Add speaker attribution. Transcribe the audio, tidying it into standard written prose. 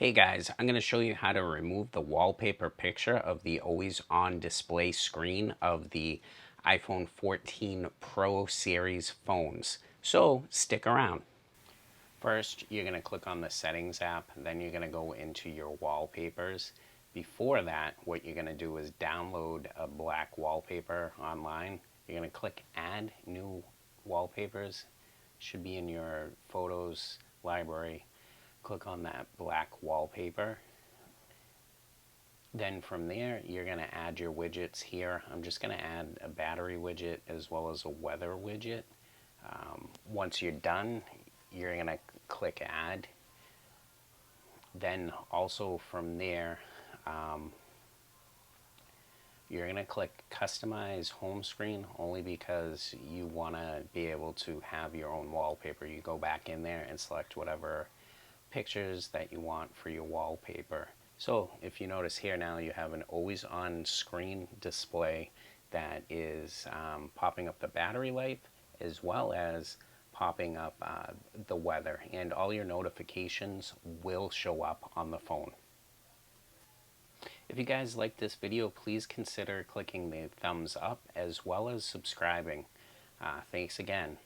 Speaker 1: Hey guys, I'm going to show you how to remove the wallpaper picture of the always on display screen of the iPhone 14 Pro series phones. So stick around. First, you're going to click on the settings app, then you're going to go into your wallpapers. Before that, what you're going to do is download a black wallpaper online. You're going to click add new wallpapers. Should be in your photos library. Click on that black wallpaper. Then from there, you're going to add your widgets here. I'm just going to add a battery widget as well as a weather widget. Once you're done, you're going to click add. Then also from there, you're going to click customize home screen only because you want to be able to have your own wallpaper. You go back in there and select whatever pictures that you want for your wallpaper. So if you notice here now, you have an always on screen display that is popping up the battery life as well as popping up the weather, and all your notifications will show up on the phone. If you guys like this video, please consider clicking the thumbs up as well as subscribing. Thanks again.